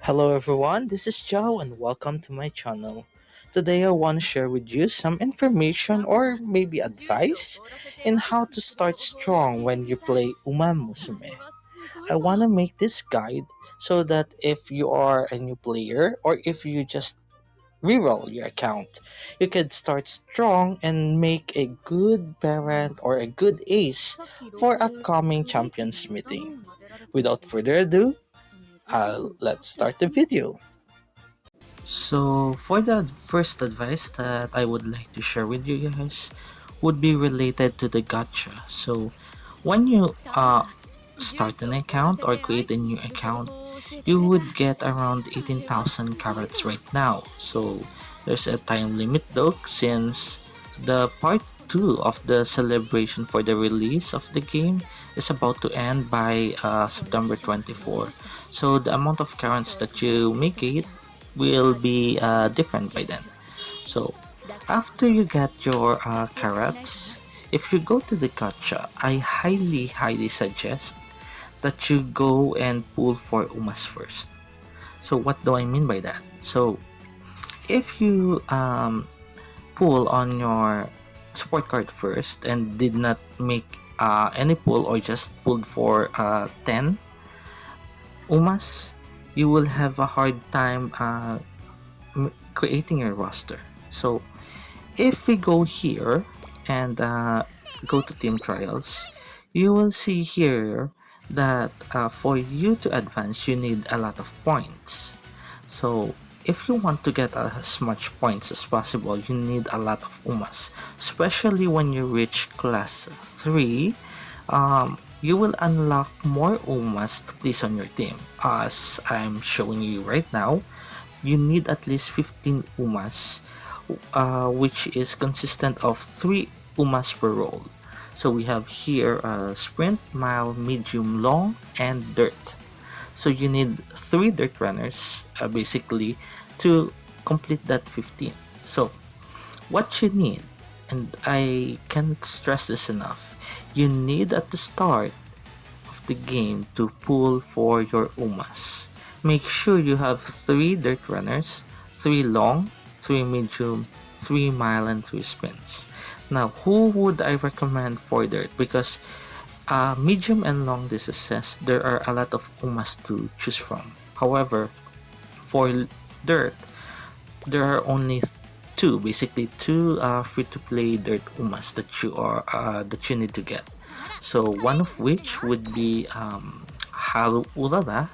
Hello everyone, this is Joe and welcome to my channel. Today I want to share with you some information or maybe advice in how to start strong when you play Musume. I want to make this guide so that if you are a new player or if you just reroll your account, you can start strong and make a good parent or a good ace for upcoming champions meeting. Without further ado, let's start the video. So, for the first advice that I would like to share with you guys would be related to the gacha. So, when you start an account or create a new account, you would get around 18,000 carats right now. So, there's a time limit though, since the part 2 of the celebration for the release of the game is about to end by September 24. So, the amount of carats that you may get will be different by then. So after you get your carrots, if you go to the gacha, I highly suggest that you go and pull for umas first. So what do I mean by that? So if you pull on your support card first and did not make any pull or just pulled for 10 umas, you will have a hard time creating your roster. So if we go here and go to team trials, you will see here that for you to advance, you need a lot of points. So if you want to get as much points as possible, you need a lot of umas, especially when you reach class 3. You will unlock more umas to place on your team. As I'm showing you right now, you need at least 15 umas, which is consistent of 3 umas per roll. So we have here sprint, mile, medium, long, and dirt. So you need 3 dirt runners basically to complete that 15. So what you need, and I can't stress this enough, you need at the start of the game to pull for your umas. Make sure you have 3 dirt runners, 3 long, 3 medium, 3 mile, and 3 sprints. Now, who would I recommend for dirt? Because medium and long distances, there are a lot of umas to choose from. However, for dirt, there are only two, basically two free-to-play dirt umas that you need to get. So one of which would be Haru Urara,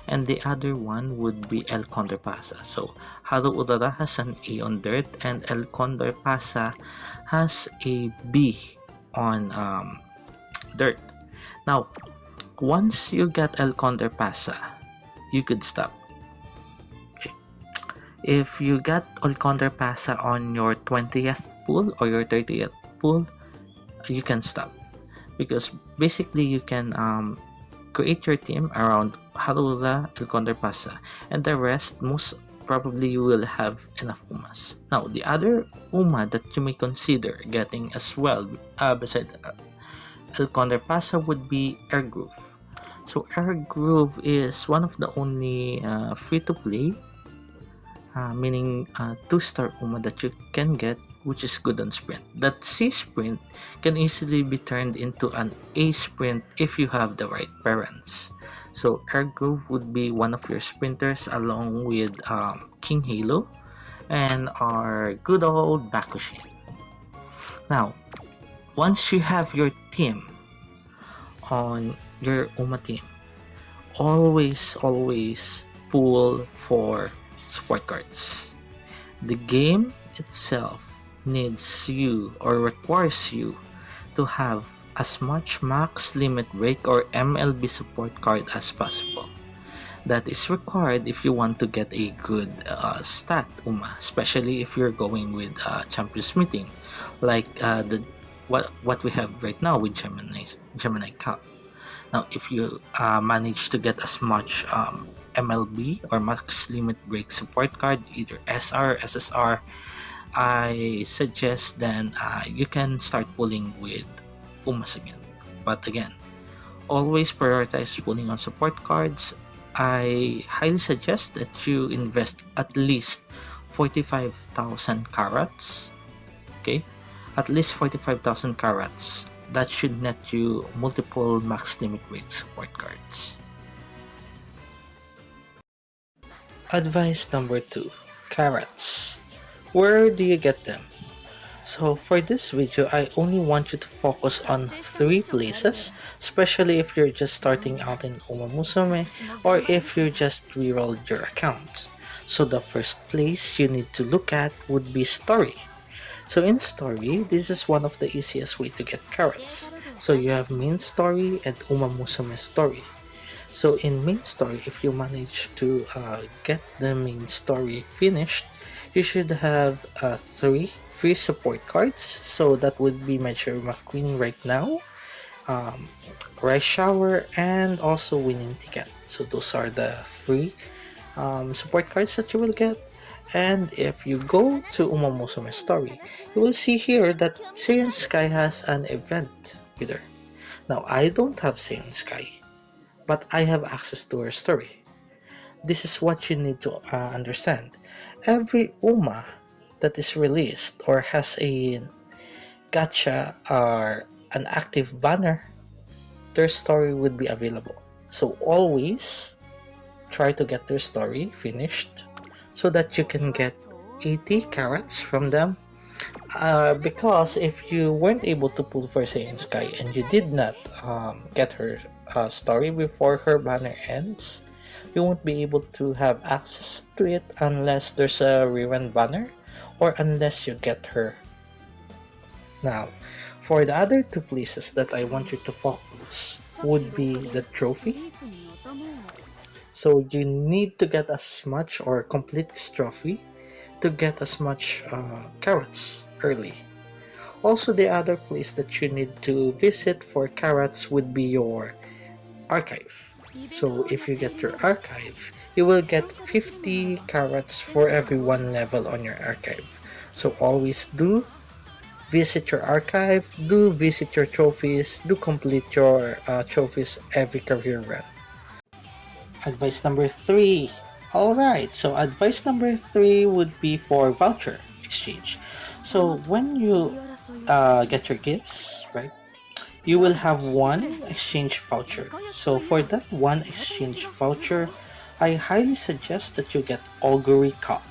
and the other one would be El Condor Pasa. So Haru Urara has an A on dirt, and El Condor Pasa has a B on dirt. Now, once you get El Condor Pasa, you could stop. If you got El Condor Pasa on your 20th pool or your 30th pool, you can stop, because basically you can create your team around Harula, El Condor Pasa, and the rest most probably you will have enough umas. Now the other uma that you may consider getting as well beside El Condor Pasa would be Air Groove. So Air Groove is one of the only free to play, meaning 2-star uma that you can get, which is good on sprint. That C sprint can easily be turned into an A sprint if you have the right parents. So Air Groove would be one of your sprinters along with King Halo and our good old Bakushin. Now, once you have your team on your Uma team, always pull for support cards. The game itself needs you or requires you to have as much max limit break or MLB support card as possible. That is required if you want to get a good stat UMA, especially if you're going with Champions Meeting, like the what we have right now with Gemini Cup. Now, if you manage to get as much MLB or max limit break support card, either SR or SSR, I suggest then you can start pulling with Umas again. But again, always prioritize pulling on support cards I highly suggest that you invest at least 45,000 carats. Okay, at least 45,000 carats. That should net you multiple max limit rate support cards. Advice number 2, carats. Where do you get them? So for this video, I only want you to focus on 3 places, especially if you're just starting out in Musume or if you just rerolled your account. So the first place you need to look at would be story. So in story, this is one of the easiest way to get carrots. So you have main story and Musume story. So in main story, if you manage to get the main story finished, you should have 3 free support cards. So that would be Major McQueen right now, um, Rice Shower, and also Winning Ticket. So those are the 3 support cards that you will get. And if you go to Umamusume story, you will see here that Seiyan Sky has an event with her. Now I don't have Seiyan Sky, but I have access to her story. This is what you need to understand. Every UMA that is released or has a gacha or an active banner, their story would be available. So always try to get their story finished so that you can get 80 carats from them. Because if you weren't able to pull for Saiyan Sky and you did not get her story before her banner ends, you won't be able to have access to it unless there's a rerun banner or unless you get her. Now, for the other 2 places that I want you to focus would be the trophy. So you need to get as much or complete this trophy to get as much carrots early. Also, the other place that you need to visit for carrots would be your archive. So if you get your archive, you will get 50 carrots for every 1 level on your archive. So always do visit your archive, do visit your trophies, do complete your trophies every career run. Advice number 3. Alright, so advice number 3 would be for voucher exchange. So when you get your gifts, right, you will have 1 exchange voucher. So for that 1 exchange voucher, I highly suggest that you get Augury Cup.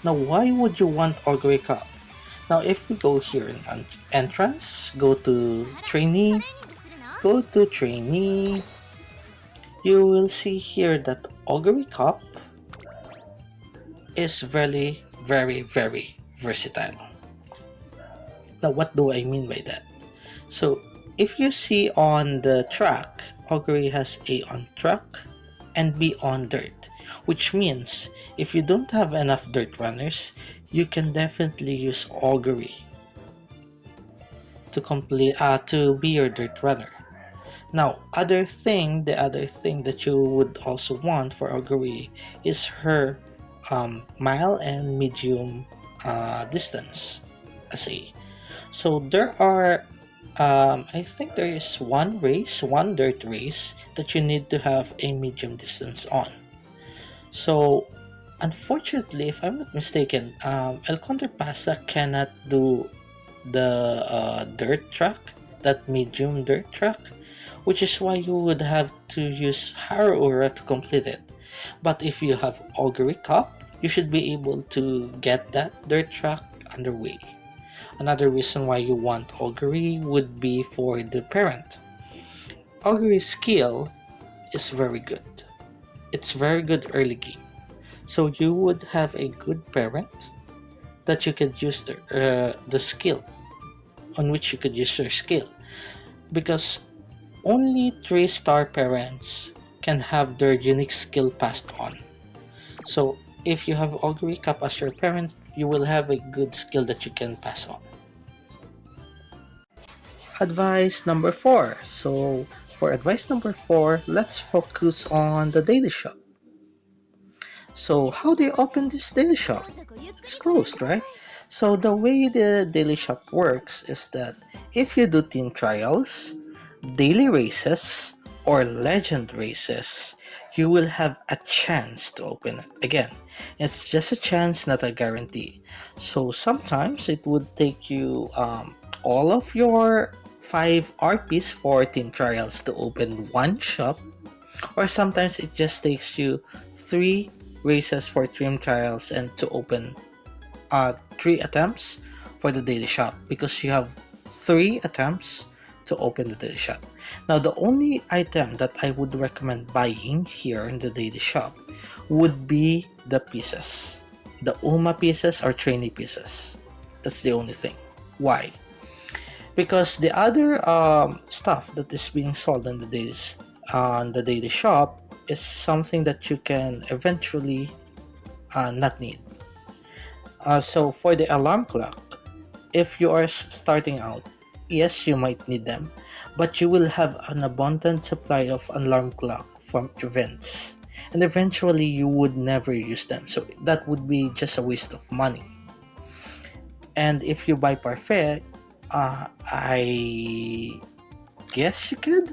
Now why would you want Augury Cup? Now if we go here in entrance, go to trainee, you will see here that Augury Cup is very versatile. Now what do I mean by that? So if you see on the track, Augury has A on track and B on dirt, which means if you don't have enough dirt runners, you can definitely use Augury to be your dirt runner. Now, the other thing that you would also want for Augury is her mile and medium distance as A. So there are, I think there is one dirt race that you need to have a medium distance on. So unfortunately, if I'm not mistaken, El Contrapasa cannot do the dirt track, that medium dirt track, which is why you would have to use Haruura to complete it. But if you have Augury Cup, you should be able to get that dirt track underway. Another reason why you want Augury would be for the parent. Augury's skill is very good. It's very good early game. So you would have a good parent that you could use the skill on which you could use your skill, because only 3-star parents can have their unique skill passed on. So if you have Augury Cup as your parent, you will have a good skill that you can pass on. Advice number 4. So for advice number 4, let's focus on the daily shop. So how do you open this daily shop? It's closed, right? So the way the daily shop works is that if you do team trials, daily races, or legend races, you will have a chance to open it. Again, it's just a chance, not a guarantee. So sometimes it would take you all of your 5 RPs for team trials to open one shop, or sometimes it just takes you 3 races for team trials and to open 3 attempts for the daily shop, because you have 3 attempts to open the daily shop. Now, the only item that I would recommend buying here in the daily shop would be the pieces, the UMA pieces or trainee pieces. That's the only thing. Why? Because the other stuff that is being sold on the daily shop is something that you can eventually not need. So for the alarm clock, if you are starting out, yes, you might need them, but you will have an abundant supply of alarm clock from events, and eventually you would never use them. So that would be just a waste of money. And if you buy parfait, I guess you could,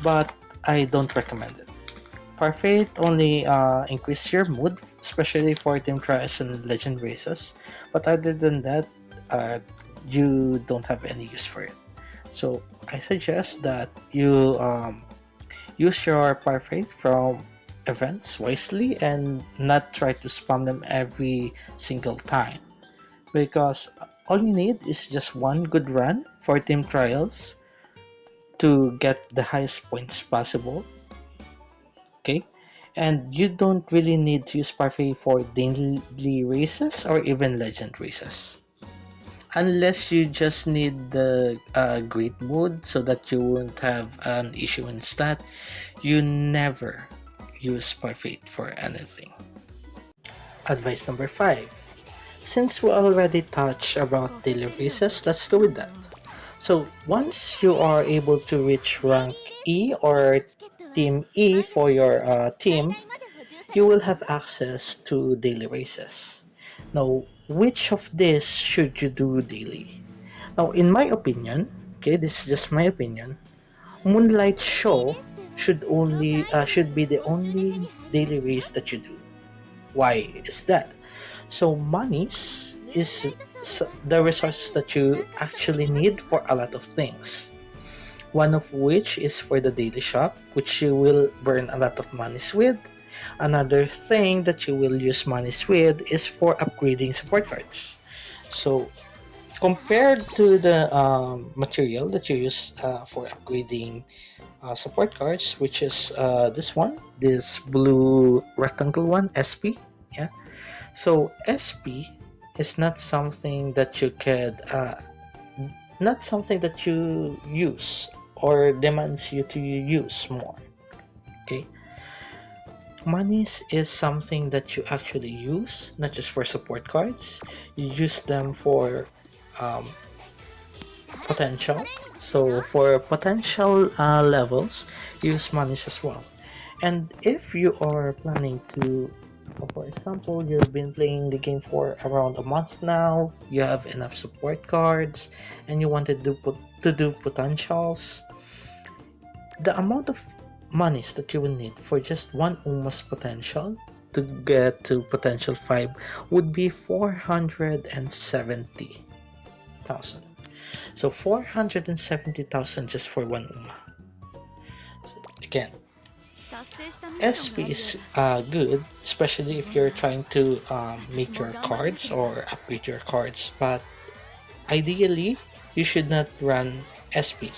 but I don't recommend it. Parfait only increase your mood, especially for team trials and legend races. But other than that, uh, you don't have any use for it. So I suggest that you use your parfait from events wisely and not try to spam them every single time, because all you need is just one good run for team trials to get the highest points possible. Okay, and you don't really need to use parfait for daily races or even legend races, unless you just need the great mood so that you won't have an issue in stat. You never use parfait for anything. Advice number 5: since we already touched about daily races, let's go with that. So once you are able to reach rank E or team E for your team, you will have access to daily races. Now, which of these should you do daily? Now, in my opinion, okay, this is just my opinion, Moonlight Show should be the only daily race that you do. Why is that? So monies is the resources that you actually need for a lot of things. One of which is for the daily shop, which you will burn a lot of monies with. Another thing that you will use monies with is for upgrading support cards. So compared to the material that you use for upgrading support cards, which is this blue rectangle one, SP. Yeah. So SP is not something that you could, not something that you use or demands you to use more. Okay. Monies is something that you actually use, not just for support cards. You use them for um, potential. So for potential levels, use monies as well. And if you are planning to, for example, you've been playing the game for around a month now, you have enough support cards, and you wanted to do potentials, the amount of monies that you will need for just one Uma's potential to get to potential 5 would be 470,000. So 470,000 just for one Uma. So again, SP is good, especially if you're trying to make your cards or upgrade your cards, but ideally you should not run SP,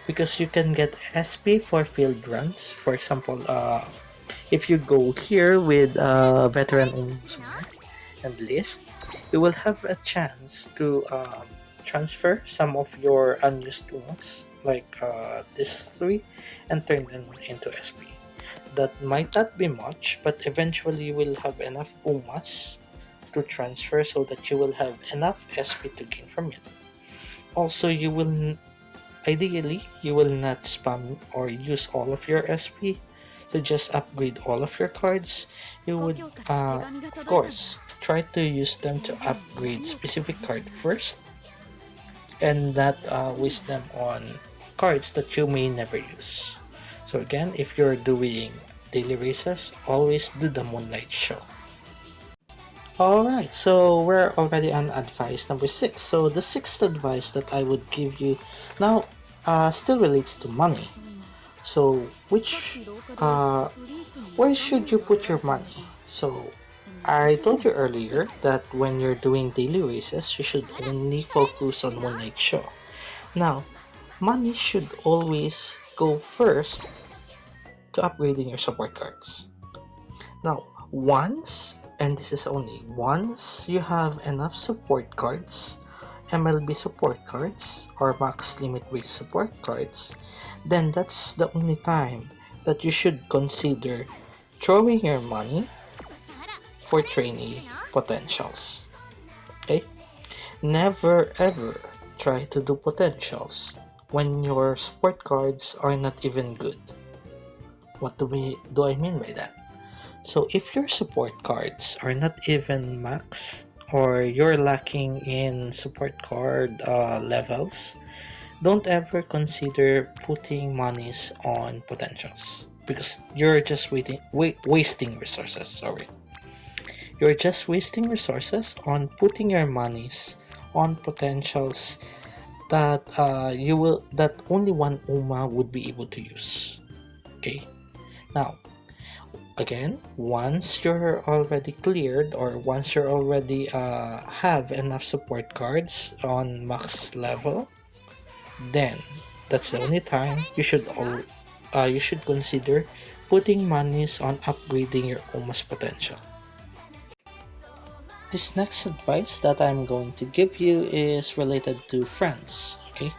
because you can get SP for field runs. For example, if you go here with veteran Musume and list, you will have a chance to transfer some of your unused units like this 3 and turn them into SP. That might not be much, but eventually you will have enough Umas to transfer so that you will have enough SP to gain from it. Also, ideally you will not spam or use all of your SP to just upgrade all of your cards. You would of course try to use them to upgrade specific card first, and not waste them on cards that you may never use. So again, if you're doing daily races, always do the moonlight show. Alright, so we're already on advice number 6. So the sixth advice that I would give you now still relates to money. So where should you put your money? So I told you earlier that when you're doing daily races, you should only focus on one night show. Now, money should always go first to upgrading your support cards. Now, and this is only once you have enough support cards, MLB support cards, or max limit break support cards, then that's the only time that you should consider throwing your money for trainee potentials. Okay? Never ever try to do potentials when your support cards are not even good. What do I mean by that? So if your support cards are not even max or you're lacking in support card levels, don't ever consider putting monies on potentials because you're just wasting resources. Sorry, you're just wasting resources on putting your monies on potentials that only one UMA would be able to use. Okay, now again, once you're already cleared or once you're already have enough support cards on max level, then that's the only time you should consider putting monies on upgrading your UMA's potential. This next advice that I'm going to give you is related to friends, okay?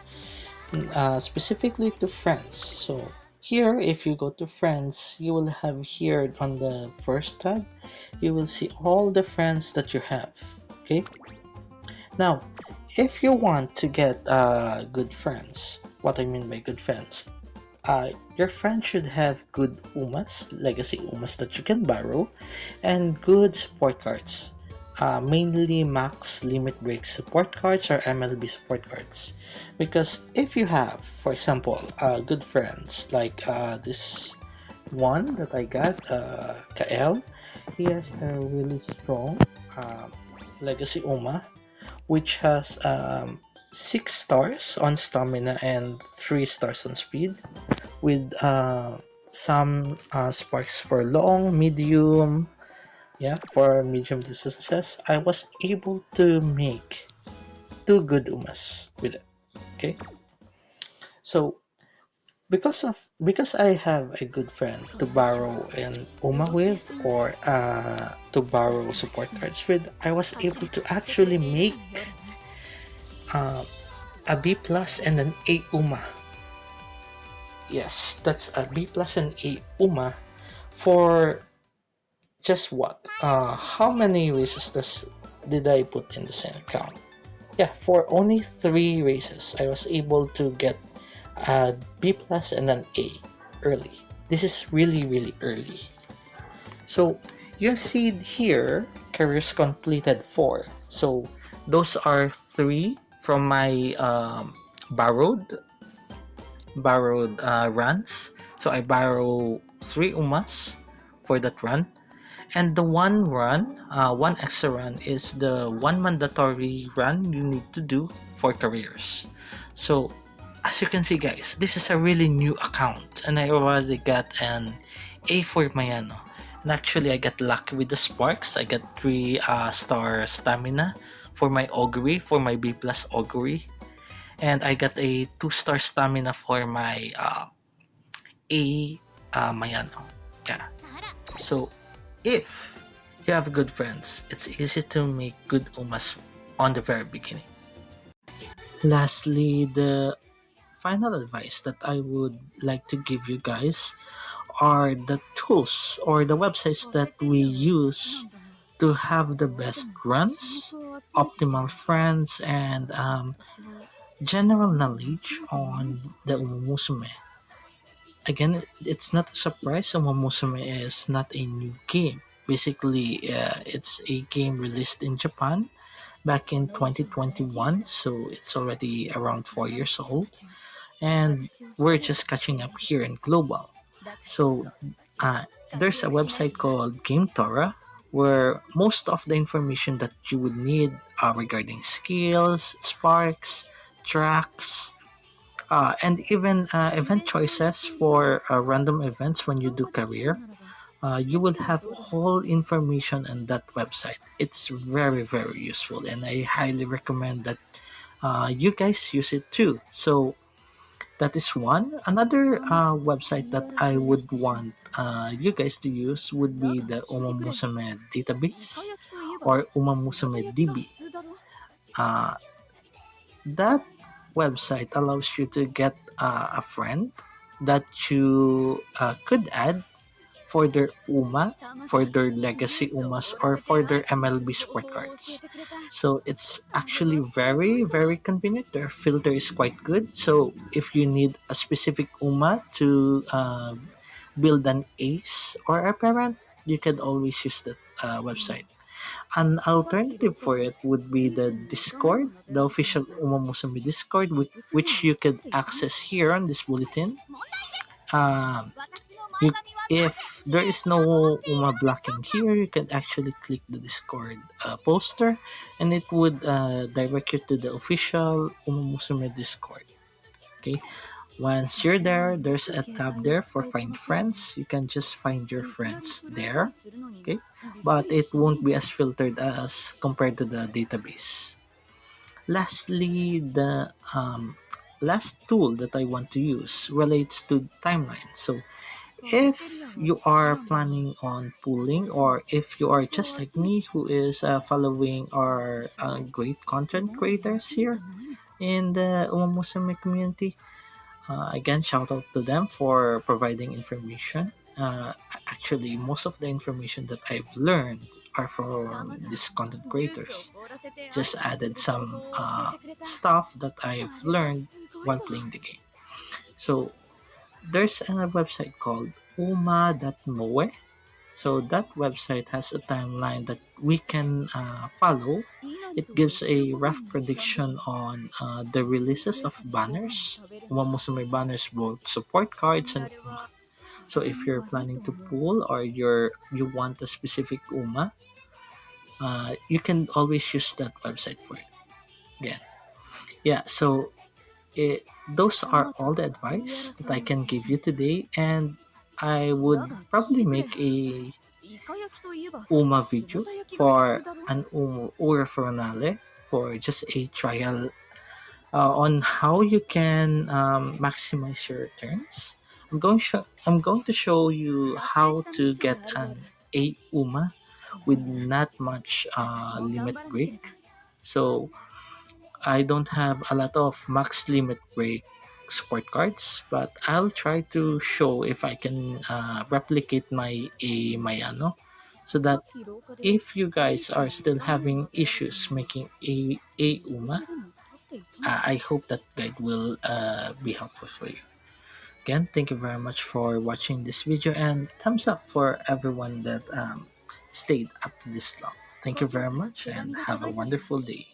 Specifically to friends. So here, if you go to friends, you will have here on the first tab, you will see all the friends that you have, okay? Now, if you want to get good friends, what I mean by good friends, your friend should have good UMAs, legacy UMAs that you can borrow, and good support cards. Mainly max limit break support cards or MLB support cards. Because if you have, for example, good friends like this one that I got, Kael, he has a really strong legacy UMA which has 6 stars on stamina and 3 stars on speed with some sparks for long, medium, yeah, for medium distances. I was able to make 2 good umas with it. Okay, so because I have a good friend to borrow an uma with or to borrow support cards with, I was able to actually make uh, a B plus and an A uma. Yes, that's a B plus and A uma for just what? How many races did I put in the same account? Yeah, for only 3 races, I was able to get a B plus and an A early. This is really, really early. So you see here, careers completed 4. So those are 3 from my borrowed runs. So I borrow 3 umas for that run. And the one extra run is the one mandatory run you need to do for careers. So as you can see guys, this is a really new account and I already got an A for Mayano. And actually I got lucky with the sparks. I got 3 star stamina for my augury, for my B plus augury. And I got a 2-star stamina for my A Mayano. Yeah. So if you have good friends, it's easy to make good umas on the very beginning. Lastly, the final advice that I would like to give you guys are the tools or the websites that we use to have the best runs, optimal friends, and general knowledge on the Musume. Again, it's not a surprise Musume is not a new game. Basically, it's a game released in Japan back in 2021, so it's already around 4 years old, and we're just catching up here in global. So there's a website called Game Tora where most of the information that you would need regarding skills, sparks, tracks, and even event choices for random events when you do career. You will have whole information on that website. It's very, very useful, and I highly recommend that you guys use it too. So that is one. Another website that I would want you guys to use would be the Musume database or Musume DB. Uh, that website allows you to get a friend that you could add for their for their legacy or for their MLB sport cards. So it's actually very, very convenient. Their filter is quite good. So if you need a specific to build an ace or a parent, you can always use that website. An alternative for it would be the Discord, the official Musume Discord, which you could access here on this bulletin. Um, you, if there is no blocking here, you can actually click the Discord poster, and it would direct you to the official Musume Discord. Okay, once you're there, there's a tab there for find friends. You can just find your friends there. Okay, but it won't be as filtered as compared to the database. Lastly, the last tool that I want to use relates to timeline. So if you are planning on pulling, or if you are just like me who is following our great content creators here in the Umamusume community, again, shout out to them for providing information. Actually, most of the information that I've learned are from these content creators. Just added some stuff that I've learned while playing the game. So there's a website called uma.moe. So that website has a timeline that we can follow. It gives a rough prediction on the releases of banners. Umamusume banners, both support cards and UMA. So if you're planning to pull or you want a specific UMA, you can always use that website for it. Again, yeah. So those are all the advice that I can give you today, and I would probably make a UMA video for an Ura Foronale for just a trial on how you can maximize your returns. I'm going to show you how to get an A UMA with not much limit break. So I don't have a lot of max limit break support cards, but I'll try to show if I can replicate my so that if you guys are still having issues making a UMA, I hope that guide will be helpful for you. Again, thank you very much for watching this video, and thumbs up for everyone that stayed up to this long. Thank you very much and have a wonderful day.